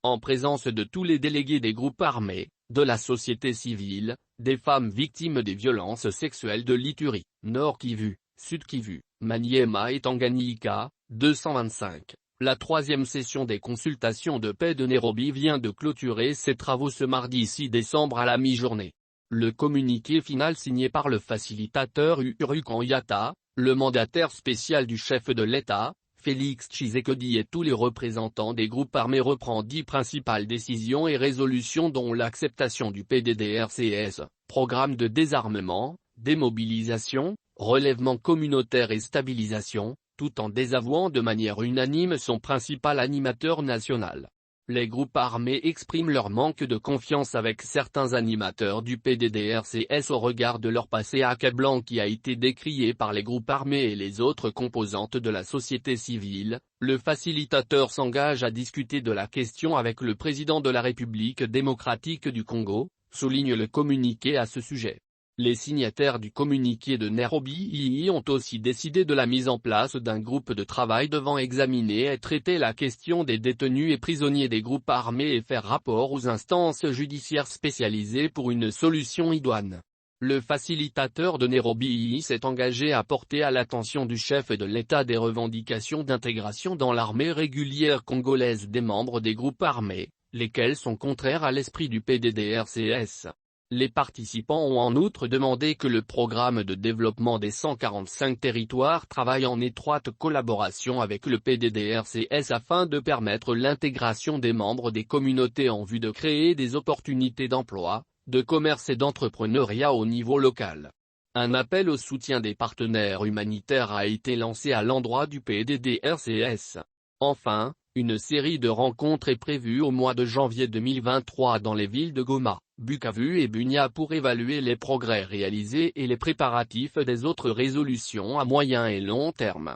en présence de tous les délégués des groupes armés, de la société civile, des femmes victimes des violences sexuelles de l'Ituri, Nord Kivu, Sud Kivu, Maniema et Tanganyika, 225. La troisième session des consultations de paix de Nairobi vient de clôturer ses travaux ce mardi 6 décembre à la mi-journée. Le communiqué final signé par le facilitateur Uhuru Kenyatta, le mandataire spécial du chef de l'État, Félix Tshisekedi et tous les représentants des groupes armés reprend 10 principales décisions et résolutions dont l'acceptation du PDDRCS, programme de désarmement, démobilisation, relèvement communautaire et stabilisation, tout en désavouant de manière unanime son principal animateur national. Les groupes armés expriment leur manque de confiance avec certains animateurs du PDDRCS au regard de leur passé accablant qui a été décrié par les groupes armés et les autres composantes de la société civile. Le facilitateur s'engage à discuter de la question avec le président de la République démocratique du Congo, souligne le communiqué à ce sujet. Les signataires du communiqué de Nairobi ont aussi décidé de la mise en place d'un groupe de travail devant examiner et traiter la question des détenus et prisonniers des groupes armés et faire rapport aux instances judiciaires spécialisées pour une solution idoine. Le facilitateur de Nairobi s'est engagé à porter à l'attention du chef de l'État des revendications d'intégration dans l'armée régulière congolaise des membres des groupes armés, lesquels sont contraires à l'esprit du PDDRCS. Les participants ont en outre demandé que le programme de développement des 145 territoires travaille en étroite collaboration avec le PDDRCS afin de permettre l'intégration des membres des communautés en vue de créer des opportunités d'emploi, de commerce et d'entrepreneuriat au niveau local. Un appel au soutien des partenaires humanitaires a été lancé à l'endroit du PDDRCS. Enfin, une série de rencontres est prévue au mois de janvier 2023 dans les villes de Goma, Bukavu et Bunia pour évaluer les progrès réalisés et les préparatifs des autres résolutions à moyen et long terme.